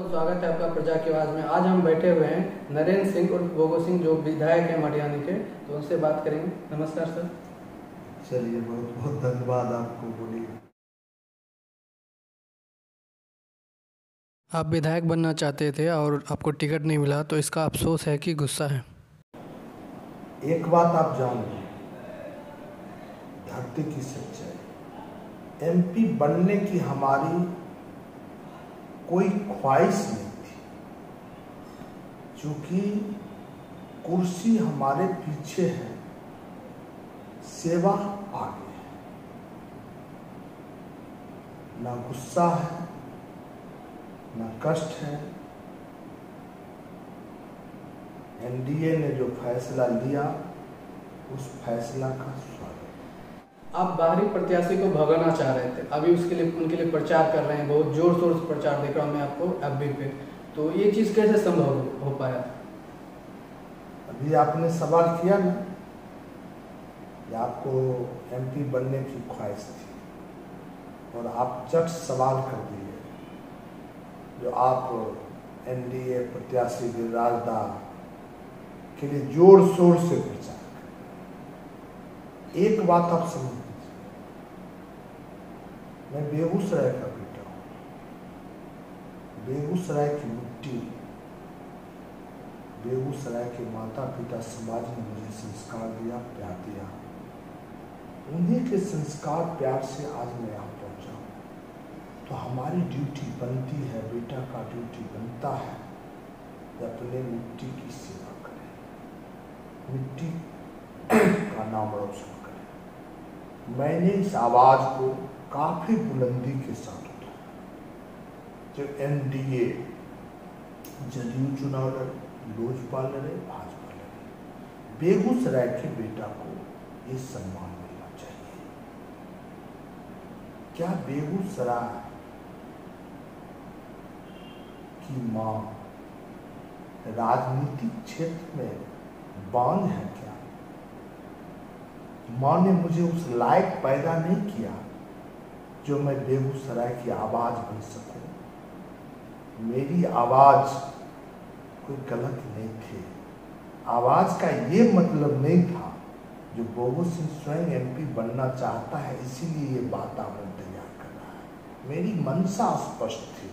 स्वागत है आपका प्रजा की आवाज में। आज हम बैठे हुए हैं नरेंद्र सिंह उर्फ गोगो सिंह जो विधायक हैं मटियानी के, तो उनसे बात करेंगे। नमस्कार सर। चलिए, बहुत बहुत धन्यवाद आपको। बोलिए। आप विधायक बनना चाहते थे और आपको टिकट नहीं मिला, तो इसका अफसोस है कि गुस्सा है? एक बात आप जान लीजिए, धरती की सच्चाई, एमपी बनने की हमारी कोई ख्वाहिश नहीं थी, क्योंकि कुर्सी हमारे पीछे है, सेवा आगे है। ना गुस्सा है, ना कष्ट है। एनडीए ने जो फैसला लिया, उस फैसला का स्वागत। आप बाहरी प्रत्याशी को भगाना चाह रहे थे, अभी उसके लिए उनके लिए प्रचार कर रहे हैं, बहुत जोर शोर से प्रचार देख रहा हूँ मैं आपको एफबी पे, तो ये चीज़ कैसे संभव हो पाया? अभी आपने सवाल किया ना कि आपको एमपी बनने की ख्वाहिश थी, और आप झट सवाल कर दिए जो आप एनडीए प्रत्याशी गिरिराज दा के लिए जोर शोर से प्रचार करें। एक बात आप समझ लीजिए, मैं बेगूसराय का बेटा हूं। बेगूसराय की मिट्टी, बेगूसराय के माता पिता समाज ने मुझे संस्कार दिया, प्यार दिया। उन्हीं के संस्कार प्यार से आज मैं यहाँ पहुंचा हूं। तो हमारी ड्यूटी बनती है, बेटा का ड्यूटी बनता है कि अपने मिट्टी की सेवा करें, मिट्टी का नाम रोशन करें। मैंने इस आवाज को काफी बुलंदी के साथ उठाया। जब एनडीए जदयू चुनाव लड़े, लोजपा लड़े, भाजपा लड़े, बेगूसराय के बेटा को ये सम्मान मिलना चाहिए। क्या बेगूसराय की मां राजनीतिक क्षेत्र में बांझ है क्या? मां ने मुझे उस लायक पैदा नहीं किया जो मैं बेगूसराय की आवाज बन सकूं। मेरी आवाज कोई गलत नहीं थी। आवाज का ये मतलब नहीं था जो गोगो सिंह स्वयं एमपी बनना चाहता है, इसीलिए ये वातावरण तैयार कर रहा है। मेरी मंशा स्पष्ट थी,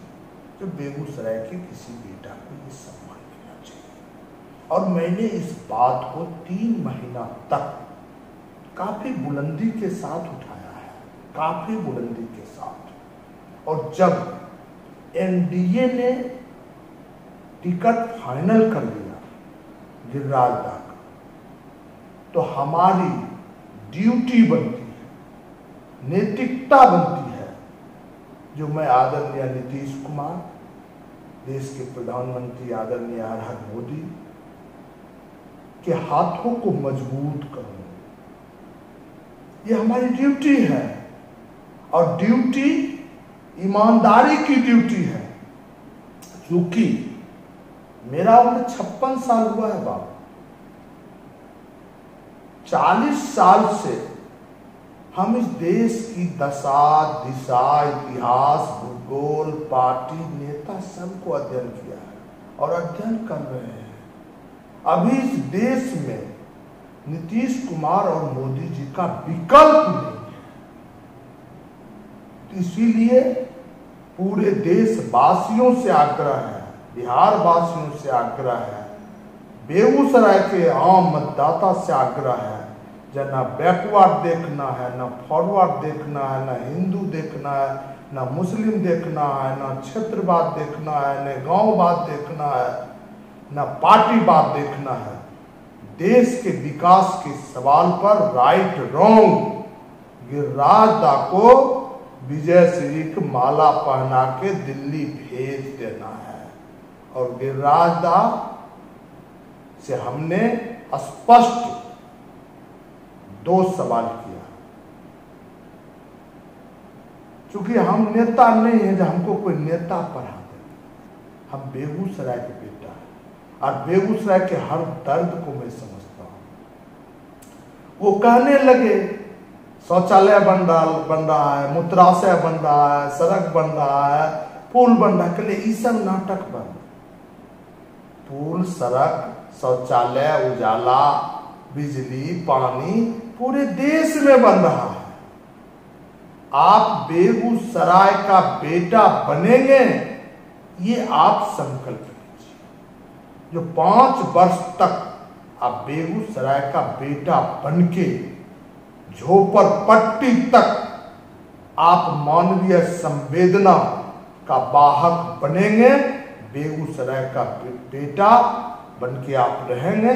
जो बेगूसराय के किसी बेटा को ये सम्मान मिलना चाहिए। और मैंने इस बात को 3 महीना तक काफी बुलंदी के साथ उठाया है, काफी बुलंदी के साथ। और जब एनडीए ने टिकट फाइनल कर लिया गिरिराज दा का, तो हमारी ड्यूटी बनती है, नैतिकता बनती है, जो मैं आदरणीय नीतीश कुमार, देश के प्रधानमंत्री आदरणीय हर मोदी के हाथों को मजबूत करूं। ये हमारी ड्यूटी है, और ड्यूटी ईमानदारी की ड्यूटी है। क्योंकि मेरा उम्र 56 साल हुआ है बाबू। 40 साल से हम इस देश की दशा, दिशा, इतिहास, भूगोल, पार्टी, नेता सबको अध्ययन किया है और अध्ययन कर रहे हैं। अभी इस देश में नीतीश कुमार और मोदी जी का विकल्प नहीं है। इसीलिए पूरे देशवासियों से आग्रह है, बिहार वासियों से आग्रह है, बेगूसराय के आम मतदाता से आग्रह है, जब ना बैकवर्ड देखना है, ना फॉरवर्ड देखना है, ना हिंदू देखना है, ना मुस्लिम देखना है, ना क्षेत्रवाद देखना है, ना गांववाद देखना है, ना पार्टीवाद देखना है। देश के विकास के सवाल पर राइट रॉन्ग गिरिराज दा को विजय श्री की माला पहना के दिल्ली भेज देना है। और गिरिराज दा से हमने स्पष्ट 2 सवाल किया, क्योंकि हम नेता नहीं है जो हमको कोई नेता पढ़ा दे। हम बेगूसराय के बेटा है, और बेगूसराय के हर दर्द को मैं समझता हूं। वो कहने लगे शौचालय बन रहा है, मूत्राशय बन रहा है, सड़क बन रहा है, पुल बन रहा, कहले ये सब नाटक बन। पुल, सड़क, शौचालय, उजाला, बिजली, पानी पूरे देश में बन रहा है। आप बेगूसराय का बेटा बनेंगे, ये आप संकल्प लीजिए। जो 5 वर्ष तक आप बेगूसराय का बेटा बनके झोपड़पट्टी तक आप मानवीय संवेदना का वाहक बनेंगे, बेगूसराय का बेटा बनके आप रहेंगे।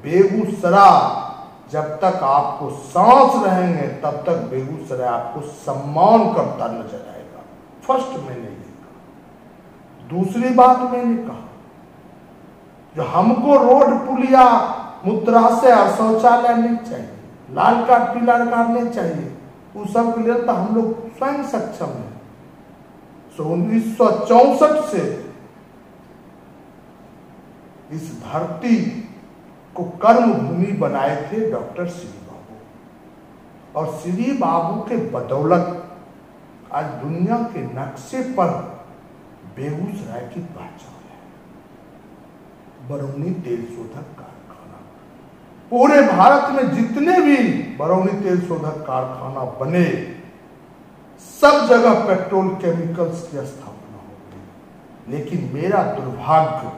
बेगूसराय जब तक आपको सांस रहेंगे तब तक बेगूसराय आपको सम्मान करता नजर आएगा। फर्स्ट मैंने ये कहा। दूसरी बात मैंने कहा, जो हमको रोड, पुलिया, मूत्राशय और शौचालय नहीं चाहिए, लाल कार्ड, पीला कार्ड नहीं चाहिए, उस सब के लिए तो हम लोग स्वयं सक्षम हैं। 1964 से इस धरती को कर्म भूमि बनाए थे डॉक्टर श्री बाबू, और श्री बाबू के बदौलत आज दुनिया के नक्शे पर बेगूसराय की पहचान है। बरौनी तेल शोधक कारखाना, पूरे भारत में जितने भी बरौनी तेल शोधक कारखाना बने, सब जगह पेट्रोल केमिकल्स की स्थापना हो गई। लेकिन मेरा दुर्भाग्य,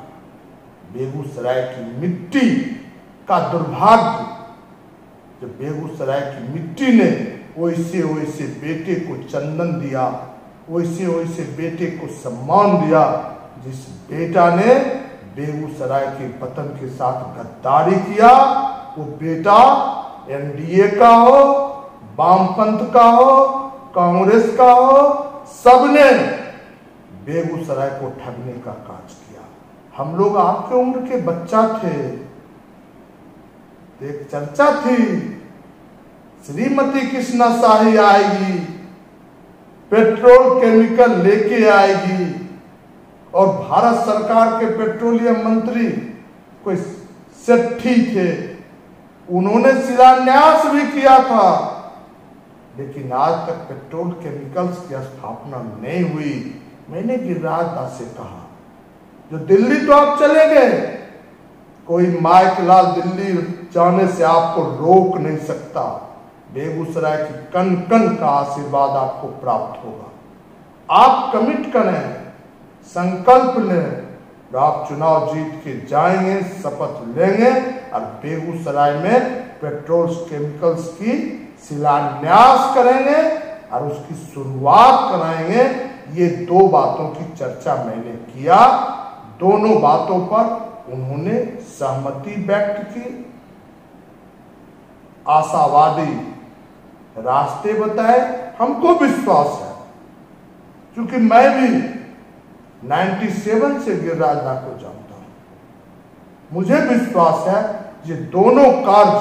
बेगूसराय की मिट्टी का दुर्भाग्य, जब बेगूसराय की मिट्टी ने वैसे वैसे बेटे को चंदन दिया, वैसे वैसे बेटे को सम्मान दिया, जिस बेटा ने बेगूसराय के वतन के साथ गद्दारी किया, वो बेटा एनडीए का हो, वामपंथ का हो, कांग्रेस का हो, सबने बेगूसराय को ठगने का काज किया। हम लोग आपके उम्र के बच्चा थे, एक चर्चा थी, श्रीमती कृष्णा शाही आएगी, पेट्रोल केमिकल लेके आएगी, और भारत सरकार के पेट्रोलियम मंत्री कोई सेठी थे, उन्होंने शिलान्यास भी किया था, लेकिन आज तक पेट्रोल केमिकल्स की स्थापना नहीं हुई। मैंने गिरिराज दास से कहा, जो दिल्ली तो आप चले गए, कोई माइक लाल दिल्ली जाने से आपको रोक नहीं सकता। बेगूसराय की कण कण का आशीर्वाद आपको प्राप्त होगा। आप कमिट करें, संकल्प लें, आप चुनाव जीत के जाएंगे, शपथ लेंगे और बेगूसराय में पेट्रोल केमिकल्स की शिलान्यास करेंगे और उसकी शुरुआत कराएंगे। ये 2 बातों की चर्चा मैंने किया, दोनों बातों पर उन्होंने सहमति व्यक्त की, आशावादी रास्ते बताए। हमको विश्वास है, क्योंकि मैं भी 97 से गिरिराज दा को जानता हूं। मुझे विश्वास है ये दोनों कार्य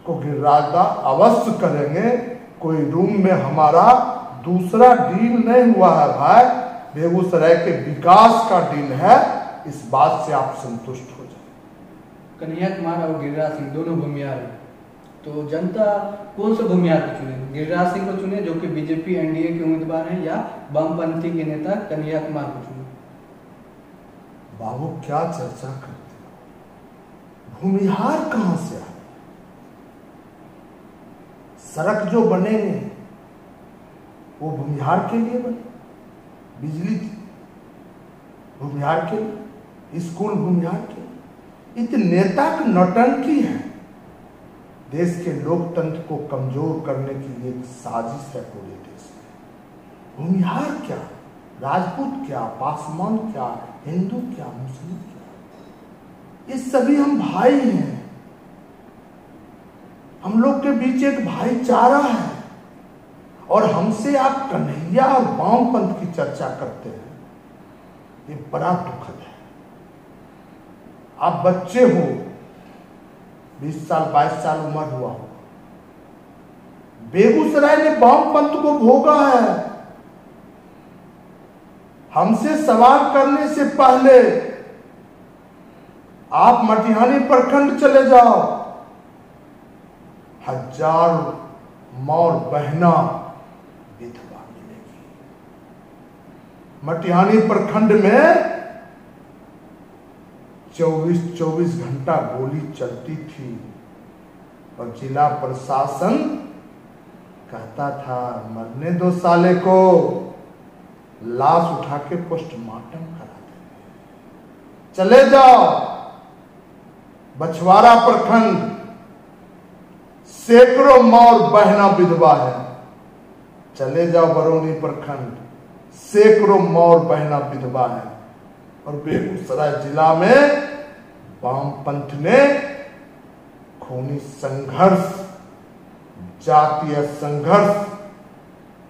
को गिरिराज दा अवश्य करेंगे। कोई रूम में हमारा दूसरा डील नहीं हुआ है भाई, बेगूसराय के विकास का डील है, इस बात से आप संतुष्ट हो जाए। कन्हैया कुमार और गिरिराज सिंह दोनों भूमिहार हैं, तो जनता कौन सा भूमिहार को चुने? गिरिराज सिंह को चुने जो कि बीजेपी एनडीए के उम्मीदवार हैं, या वामपंथी के नेता कन्हैया कुमार को चुने? बाबू क्या चर्चा करते हो? भूमिहार कहां से आए? सड़क जो बनेंगे वो भूमिहार के लिए बने, बिजली भूमिहार के लिए, स्कूल भूमिहार के लिए। इत नेता की नौटंकी है, देश के लोकतंत्र को कमजोर करने की एक साजिश है पूरे देश में। भूमिहार क्या, राजपूत क्या, पासवान क्या, हिंदू क्या, मुस्लिम क्या, ये सभी हम भाई हैं। हम लोग के बीच एक भाईचारा है, और हमसे आप कन्हैया और वामपंथ की चर्चा करते हैं, ये बड़ा दुखद है। आप बच्चे हो, 20 साल 22 साल उम्र हुआ हो, बेगूसराय ने वामपंथ को भोगा है। हमसे सवाल करने से पहले आप मटिहानी प्रखंड चले जाओ, हजारों माँ और बहना विधवा मिलेगी। मटिहानी प्रखंड में 24 घंटा गोली चलती थी और जिला प्रशासन कहता था मरने दो साले को, लाश उठा के पोस्टमार्टम करा देंगे। चले जाओ बछवाड़ा प्रखंड, सैकड़ों माँ और बहना विधवा है। चले जाओ बरौनी प्रखंड, सैकड़ों माँ और बहना विधवा है। और बेगूसराय जिला में वामपंथ ने खूनी संघर्ष, जातीय संघर्ष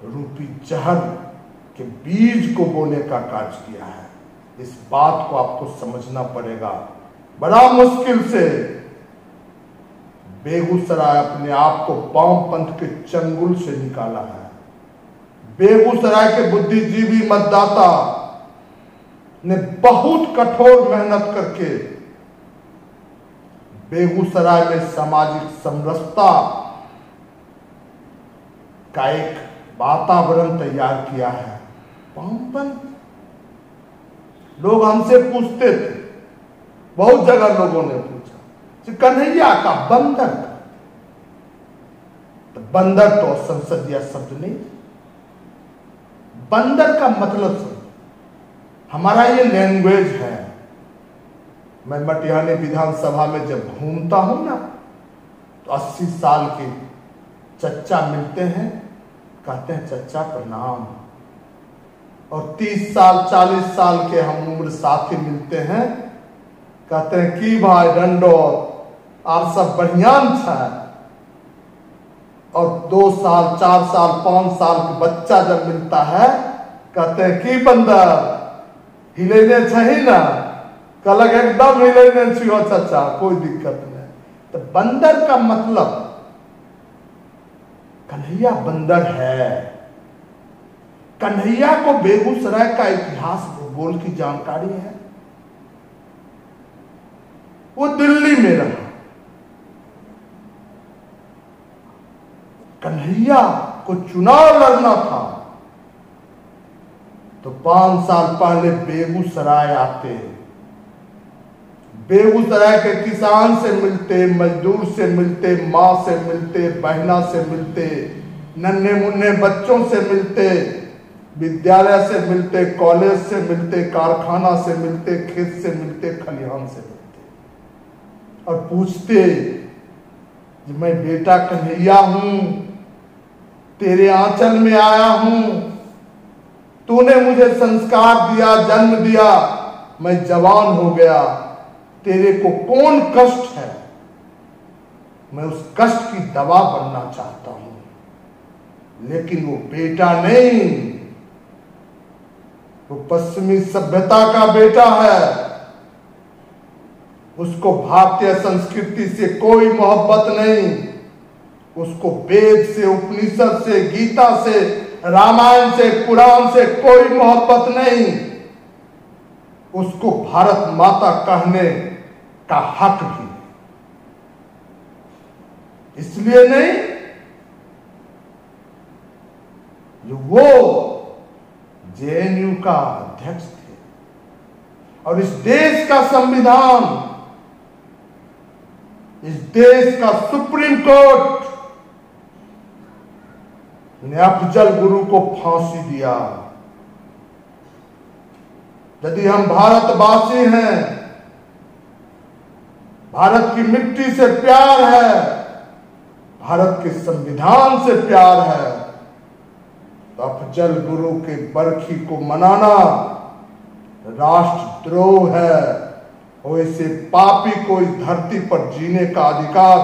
रूपी जहर के बीज को बोने का कार्य किया है। इस बात को आपको समझना पड़ेगा। बड़ा मुश्किल से बेगूसराय अपने आप को वामपंथ के चंगुल से निकाला है। बेगूसराय के बुद्धिजीवी मतदाता ने बहुत कठोर मेहनत करके बेगूसराय में सामाजिक समरसता का एक वातावरण तैयार किया है। वामपंथ लोग हमसे पूछते थे, बहुत जगह लोगों ने पूछा कि कन्हैया का बंदर का, तो बंदर तो संसदीय शब्द नहीं, बंदर का मतलब समझो, हमारा ये लैंग्वेज है। मैं मटिहानी विधानसभा में जब घूमता हूं ना, तो 80 साल के चच्चा मिलते हैं, कहते हैं चच्चा प्रणाम। और 30 साल 40 साल के हम उम्र साथी मिलते हैं, कहते हैं की भाई डंडो आप सब बढ़िया था। और 2 साल 4 साल 5 साल के बच्चा जब मिलता है, कहते हैं की बंदर हिलेने चाहिए ना, कलक एकदम हिलेने चाहिए चाचा, कोई दिक्कत नहीं। तो बंदर का मतलब, कन्हैया बंदर है। कन्हैया को बेगूसराय का इतिहास भूगोल की जानकारी है। वो दिल्ली में रहा। कन्हैया को चुनाव लड़ना था तो 5 साल पहले बेगूसराय आते, बेगूसराय के किसान से मिलते, मजदूर से मिलते, माँ से मिलते, बहना से मिलते, नन्हे मुन्ने बच्चों से मिलते, विद्यालय से मिलते, कॉलेज से मिलते, कारखाना से मिलते, खेत से मिलते, खलिहान से मिलते, और पूछते कि मैं बेटा कन्हैया हूं, तेरे आंचल में आया हूं, तूने मुझे संस्कार दिया, जन्म दिया, मैं जवान हो गया, तेरे को कौन कष्ट है, मैं उस कष्ट की दवा बनना चाहता हूं। लेकिन वो बेटा नहीं, वो पश्चिमी सभ्यता का बेटा है। उसको भारतीय संस्कृति से कोई मोहब्बत नहीं, उसको वेद से, उपनिषद से, गीता से, रामायण से, पुराण से कोई मोहब्बत नहीं। उसको भारत माता कहने का हक भी इसलिए नहीं जो वो जेएनयू का अध्यक्ष थे और इस देश का संविधान, इस देश का सुप्रीम कोर्ट ने अफजल गुरु को फांसी दिया। यदि हम भारतवासी हैं, भारत की मिट्टी से प्यार है, भारत के संविधान से प्यार है, तो अफजल गुरु के बरखी को मनाना राष्ट्रद्रोह है। वैसे पापी को इस धरती पर जीने का अधिकार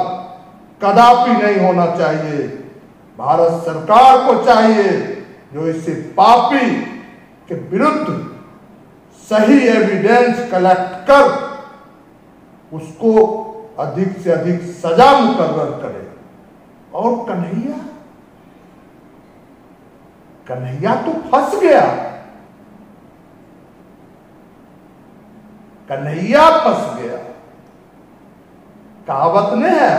कदापि नहीं होना चाहिए। भारत सरकार को चाहिए जो इसे पापी के विरुद्ध सही एविडेंस कलेक्ट कर उसको अधिक से अधिक सजा मुकर्रर करे। और कन्हैया तो फंस गया, कन्हैया फंस गया। कहावत ने है,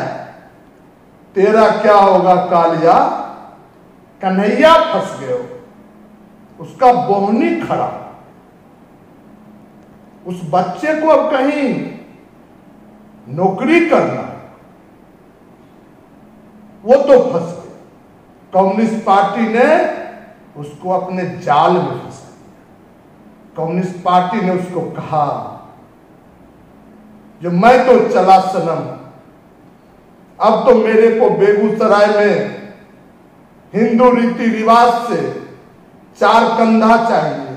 तेरा क्या होगा कालिया, कन्हैया फंस गए। उसका बोहनी खड़ा। उस बच्चे को अब कहीं नौकरी करना, वो तो फंस गया। कम्युनिस्ट पार्टी ने उसको अपने जाल में फंसा दिया। कम्युनिस्ट पार्टी ने उसको कहा जो मैं तो चला सनम, अब तो मेरे को बेगूसराय में हिंदू रीति रिवाज से 4 कंधा चाहिए,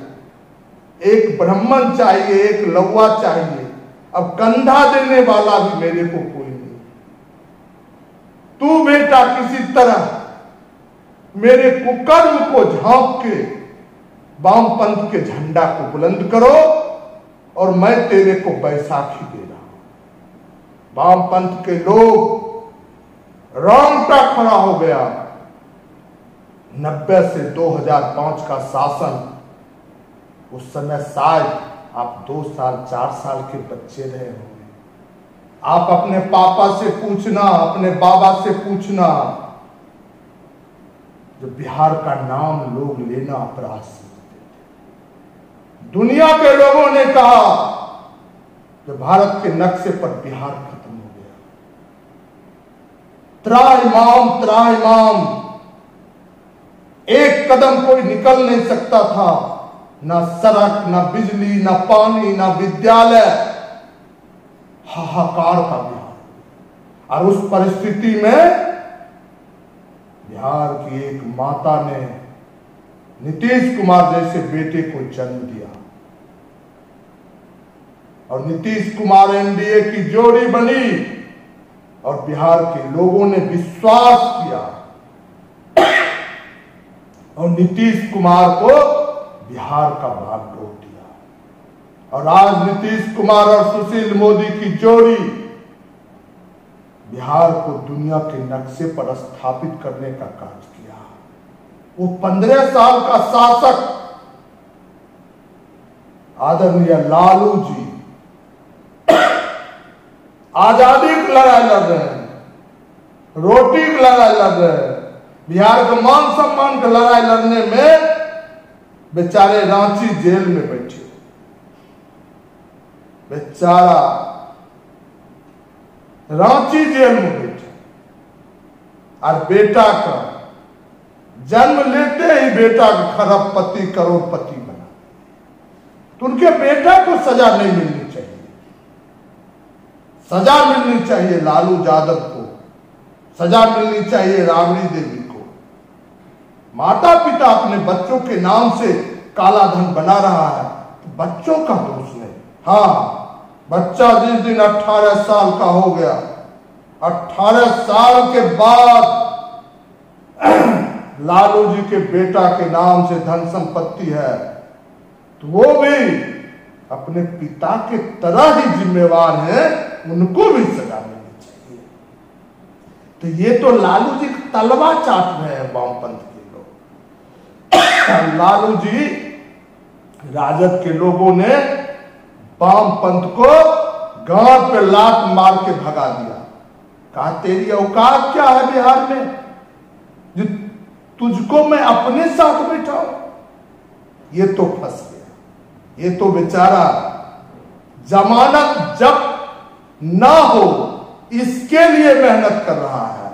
एक ब्राह्मण चाहिए, एक लौवा चाहिए। अब कंधा देने वाला भी मेरे को कोई नहीं। तू बेटा किसी तरह मेरे कुकर्म को झांक के वामपंथ के झंडा को बुलंद करो और मैं तेरे को बैसाखी दे रहा हूं। वामपंथ के लोग रोंगटा खड़ा हो गया। 90 से 2005 का शासन, उस समय शायद आप 2 साल 4 साल के बच्चे रहे होंगे। आप अपने पापा से पूछना, अपने बाबा से पूछना, जो बिहार का नाम लोग लेना अपराध समझते थे। दुनिया के लोगों ने कहा कि भारत के नक्शे पर बिहार खत्म हो गया। त्राहिमाम त्राहिमाम, एक कदम कोई निकल नहीं सकता था। ना सड़क, ना बिजली, ना पानी, ना विद्यालय, हाहाकार का बिहार। और उस परिस्थिति में बिहार की एक माता ने नीतीश कुमार जैसे बेटे को जन्म दिया और नीतीश कुमार एनडीए की जोड़ी बनी और बिहार के लोगों ने विश्वास किया और नीतीश कुमार को बिहार का बागडोर दिया। और आज नीतीश कुमार और सुशील मोदी की जोड़ी बिहार को दुनिया के नक्शे पर स्थापित करने का कार्य किया। वो 15 साल का शासक आदरणीय लालू जी आजादी की लड़ाई लड़ रहे हैं, रोटी की लड़ाई लड़ रहे हैं, बिहार के मान सम्मान की लड़ाई लड़ने में बेचारे रांची जेल में बैठे। बेचारा रांची जेल में बैठे और बेटा का जन्म लेते ही बेटा का खरबपति करोड़पति बना। तो उनके बेटा को सजा नहीं मिलनी चाहिए। सजा मिलनी चाहिए लालू यादव को, सजा मिलनी चाहिए राबड़ी देवी को। माता पिता अपने बच्चों के नाम से काला धन बना रहा है तो बच्चों का दोष नहीं। हाँ, बच्चा जिस दिन 18 साल का हो गया, 18 साल के बाद लालू जी के बेटा के नाम से धन संपत्ति है तो वो भी अपने पिता के तरह ही जिम्मेवार है, उनको भी सजा मिलनी चाहिए। तो ये तो लालू जी तलवा चाट रहे हैं वामपंथ के लोग। लालू जी राजद के लोगों ने वामपंथ को गांव पे लात मार के भगा दिया। कहा तेरी औकात क्या है बिहार में जो तुझको मैं अपने साथ बैठाऊं। ये तो फंस गया। ये तो बेचारा जमानत जब ना हो इसके लिए मेहनत कर रहा है,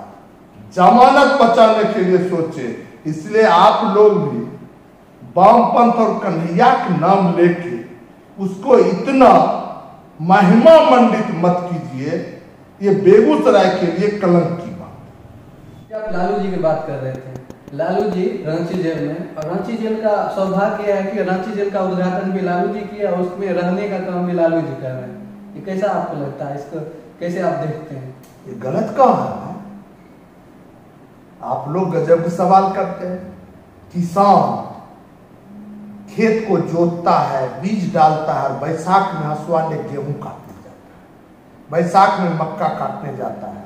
जमानत बचाने के लिए सोचे। इसलिए आप लोग भी वामपंथ और कन्हैया के नाम लेके उसको इतना महिमा मंडित मत कीजिए। ये बेगूसराय के लिए कलंक की बात है। आप लालू जी की बात कर रहे थे, लालू जी रांची जेल में, और रांची जेल का सौभाग्य है कि रांची जेल का उद्घाटन भी लालू जी किया और उसमें रहने का काम भी लालू जी कर रहे हैं। ये कैसा आपको लगता है, इसको कैसे आप देखते हैं? ये गलत काम है। आप लोग गजब के सवाल करते हैं। किसान खेत को जोतता है, बीज डालता है, बैसाख में हसुआ ने गेहूं काटने जाता है, बैसाख में मक्का काटने जाता है,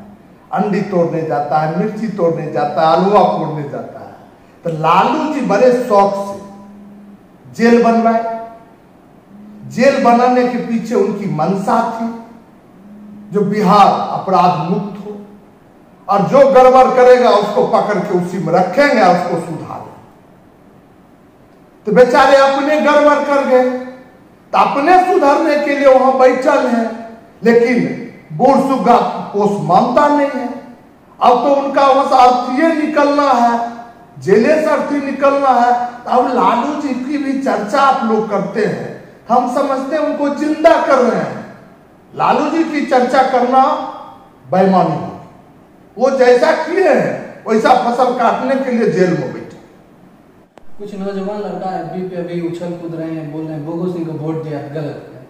अंडी तोड़ने जाता है, मिर्ची तोड़ने जाता है, आलूआ तोड़ने जाता है। तो लालू जी बड़े शौक से जेल बनवाए। जेल बनाने के पीछे उनकी मंशा थी जो बिहार अपराध मुक्त हो और जो गड़बड़ करेगा उसको पकड़ के उसी में रखेंगे और उसको सुधारेंगे। तो बेचारे अपने गड़बड़ कर गए, तो अपने सुधरने के लिए वहां बैठल है, लेकिन बूढ़ सुग्गा पोस मानता नहीं है। अब तो उनका बस अर्थी निकलना है, जेले से अर्थी निकलना है। अब लालू जी की भी चर्चा आप लोग करते हैं, हम समझते हैं उनको जिंदा कर रहे हैं। लालू जी की चर्चा करना बेईमानी होगी। वो जैसा किए हैं वैसा फसल काटने के लिए जेल में बैठे। कुछ नौजवान लड़का एफबी पे अभी उछल कूद रहे हैं, बोल रहे हैं बोगो सिंह को वोट दिया, गलत किया।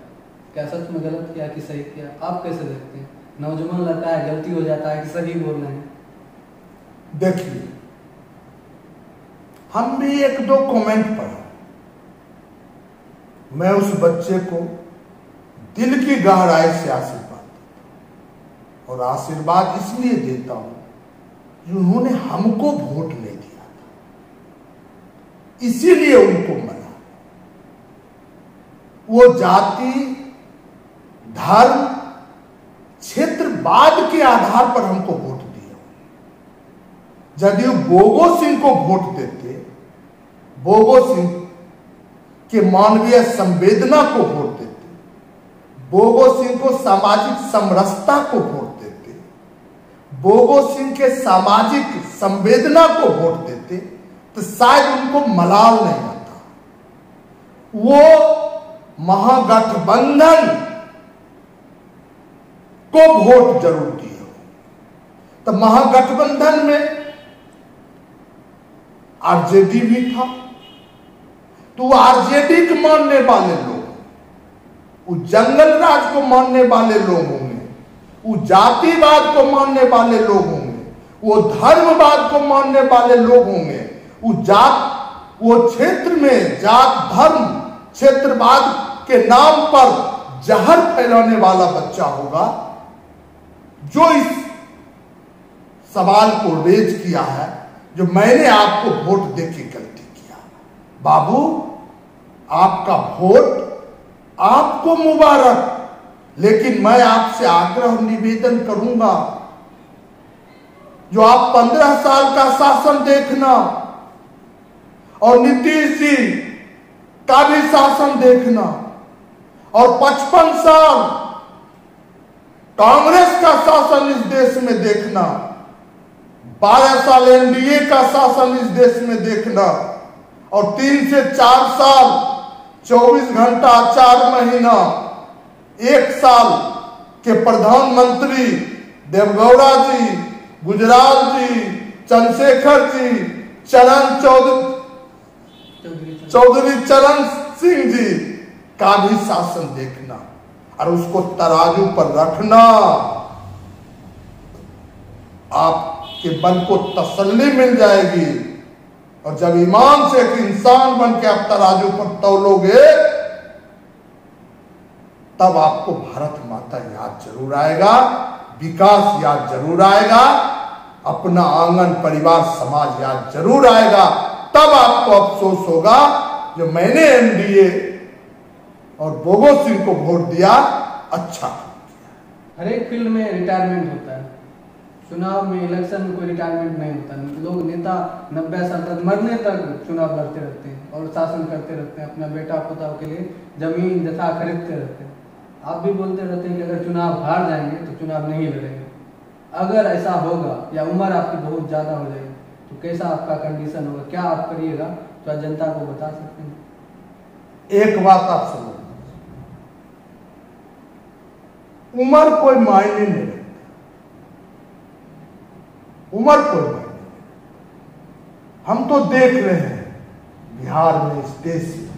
क्या सच में गलत किया कि सही किया? आप कैसे देखते हैं? नौजवान लड़का है, गलती हो जाता है कि सही बोल रहे हैं? देखिए, हम भी एक दो कमेंट पढ़ा, मैं उस बच्चे को दिल की गहराई से आशीर्वाद देता हूं, और आशीर्वाद इसलिए देता हूं कि उन्होंने हमको वोट नहीं दिया था, इसीलिए उनको मना। वो जाति, धर्म, क्षेत्रवाद के आधार पर हमको वोट दिया। यदि बोगो सिंह को वोट देते, बोगो सिंह के मानवीय संवेदना को वोट देते, बोगो सिंह को सामाजिक समरसता को वोट देते, बोगो सिंह के सामाजिक संवेदना को वोट देते, तो शायद उनको मलाल नहीं आता। वो महागठबंधन को वोट जरूर दिए। तो महागठबंधन में आरजेडी भी था, तो आरजेडी के मानने वाले लोग, वो जंगल राज को मानने वाले लोग होंगे, वो जातिवाद को मानने वाले लोग होंगे, वो धर्मवाद को मानने वाले लोग होंगे, वो क्षेत्र में जात धर्म क्षेत्रवाद के नाम पर जहर फैलाने वाला बच्चा होगा जो इस सवाल को रेज किया है, जो मैंने आपको वोट देके गलती किया। बाबू, आपका वोट आपको मुबारक, लेकिन मैं आपसे आग्रह निवेदन करूंगा, जो आप 15 साल का शासन देखना और नीतीश जी का भी शासन देखना, और 55 साल कांग्रेस का शासन इस देश में देखना, 12 साल एनडीए का शासन इस देश में देखना, और 3 से 4 साल 24 घंटा 4 महीना 1 साल के प्रधानमंत्री देवगौड़ा जी, गुजराल जी, चंद्रशेखर जी, चौधरी चरण सिंह जी का भी शासन देखना और उसको तराजू पर रखना। आपके मन को तसल्ली मिल जाएगी, और जब ईमान से एक इंसान बन के आप तराजू पर तौलोगे, तब आपको भारत माता याद जरूर आएगा, विकास याद जरूर आएगा, अपना आंगन परिवार समाज याद जरूर आएगा। तब आपको अफसोस होगा जो मैंने एनडीए और बोगो सिंह को वोट दिया, अच्छा किया। हर एक फील्ड में रिटायरमेंट होता है, चुनाव में, इलेक्शन में कोई रिटायरमेंट नहीं होता। लोग नेता 90 साल तक, मरने तक चुनाव लड़ते रहते हैं और शासन करते रहते हैं, अपना बेटा पोता के लिए जमीन जथा खरीदते रहते हैं। आप भी बोलते रहते हैं कि अगर चुनाव हार जाएंगे तो चुनाव नहीं लड़ेंगे। अगर ऐसा होगा या उम्र आपकी बहुत ज़्यादा हो जाएगी तो कैसा आपका कंडीशन होगा, क्या आप करिएगा, तो आप जनता को बता सकते हैं? एक बात आप सुनो, उम्र कोई मायने नहीं रखती, उम्र कोई मायने नहीं। हम तो देख रहे हैं बिहार में, इस देश में,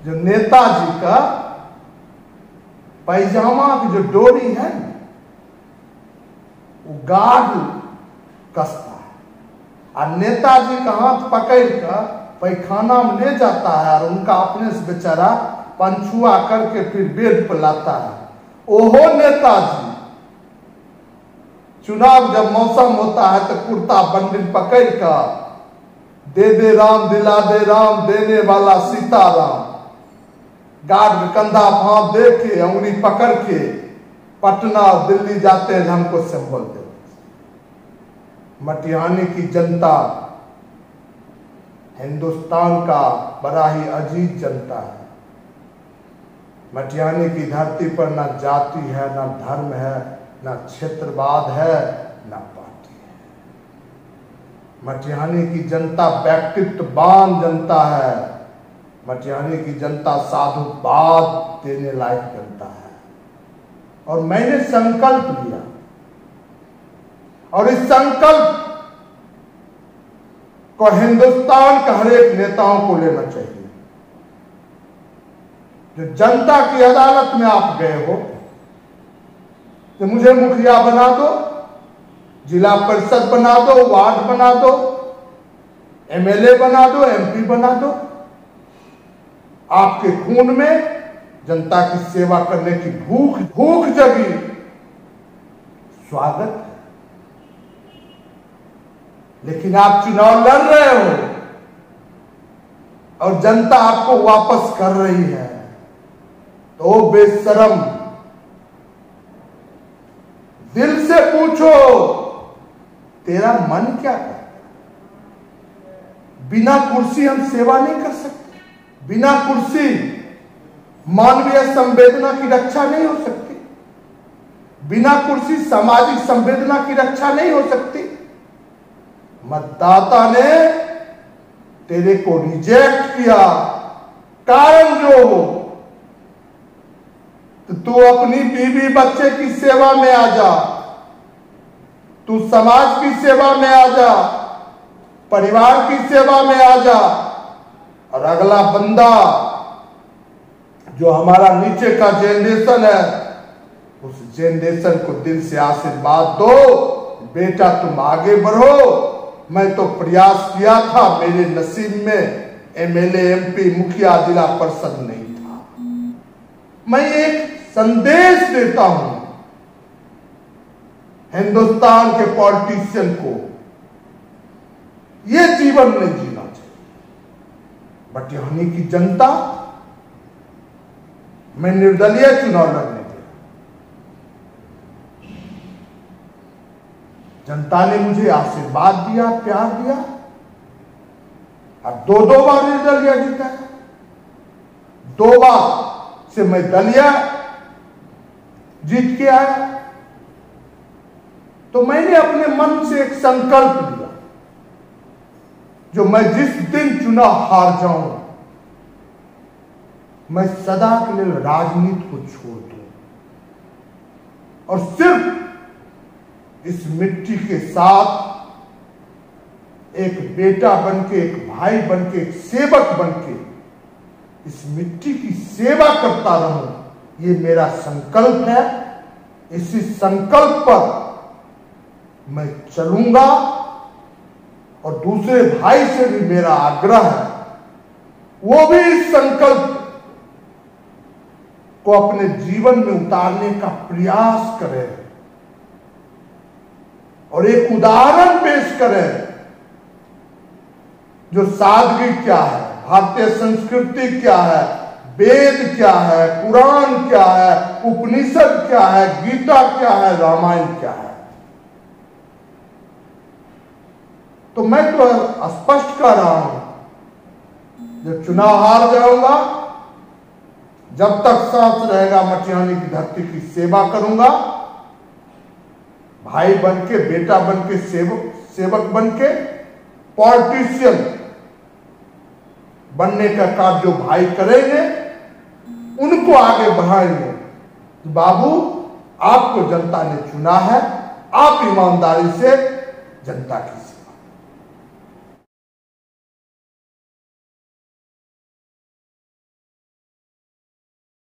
जो नेताजी का पैजामा की जो डोरी है वो गार्ड कसता है, और नेताजी का हाथ पकड़ कर पैखाना में ले जाता है और उनका अपने से बेचारा पंछुआ करके फिर बेड पर लाता है। ओहो नेताजी, चुनाव जब मौसम होता है तो कुर्ता बंडल पकड़ कर दे दे राम दिला दे राम, देने वाला सीताराम, गार्ड कंधा भाव दे के अंगुली पकड़ के पटना और दिल्ली जाते हैं, हमको सिंबल दे। मटिहानी की जनता हिंदुस्तान का बड़ा ही अजीज जनता है। मटिहानी की धरती पर ना जाति है, ना धर्म है, ना क्षेत्रवाद है, ना पार्टी है। मटिहानी की जनता व्यक्तित्ववान जनता है। मटिहानी की जनता साधुवाद देने लायक जनता है। और मैंने संकल्प लिया, और इस संकल्प को हिंदुस्तान के हर एक नेताओं को लेना चाहिए। जो जनता की अदालत में आप गए हो कि मुझे मुखिया बना दो, जिला परिषद बना दो, वार्ड बना दो, एमएलए बना दो, एमपी बना दो, आपके खून में जनता की सेवा करने की भूख जगी, स्वागत है। लेकिन आप चुनाव लड़ रहे हो और जनता आपको वापस कर रही है, तो बेशरम, दिल से पूछो तेरा मन क्या करता है? बिना कुर्सी हम सेवा नहीं कर सकते। बिना कुर्सी मानवीय संवेदना की रक्षा नहीं हो सकती। बिना कुर्सी सामाजिक संवेदना की रक्षा नहीं हो सकती। मतदाता ने तेरे को रिजेक्ट किया, कारण जो हो, तो तू अपनी बीवी बच्चे की सेवा में आ जा, तू समाज की सेवा में आ जा, परिवार की सेवा में आ जा, और अगला बंदा जो हमारा नीचे का जनरेशन है, उस जनरेशन को दिल से आशीर्वाद दो, बेटा तुम आगे बढ़ो। मैं तो प्रयास किया था, मेरे नसीब में एमएलए, एमपी, मुखिया, जिला परिषद नहीं था। मैं एक संदेश देता हूं हिंदुस्तान के पॉलिटिशियन को, यह जीवन नहीं जीना चाहिए। मटिहानी की जनता, मैं निर्दलीय चुनाव लड़ने दिया, जनता ने मुझे आशीर्वाद दिया, प्यार दिया, और दो बार निर्दलीय जीता है। 2 बार से मैं दलीय जीत के आया। तो मैंने अपने मन से एक संकल्प लिया, जो मैं जिस दिन चुनाव हार जाऊं, मैं सदा के लिए राजनीति को छोड़ दूं और सिर्फ इस मिट्टी के साथ एक बेटा बनके, एक भाई बनके, एक सेवक बनके इस मिट्टी की सेवा करता रहूं, ये मेरा संकल्प है। इसी संकल्प पर मैं चलूंगा, और दूसरे भाई से भी मेरा आग्रह है, वो भी इस संकल्प को अपने जीवन में उतारने का प्रयास करें और एक उदाहरण पेश करें, जो सादगी क्या है, भारतीय संस्कृति क्या है, वेद क्या है, कुरान क्या है, उपनिषद क्या है, गीता क्या है, रामायण क्या है। तो मैं तो स्पष्ट कर रहा हूं, जब चुनाव हार जाऊंगा, जब तक सांस रहेगा मटिहानी की धरती की सेवा करूंगा, भाई बनके, बेटा बनके, सेवक बनके, पॉलिटिशियन बनने का काम जो भाई करेंगे, उनको आगे बढ़ाएंगे। बाबू, आपको जनता ने चुना है, आप ईमानदारी से जनता की सेवा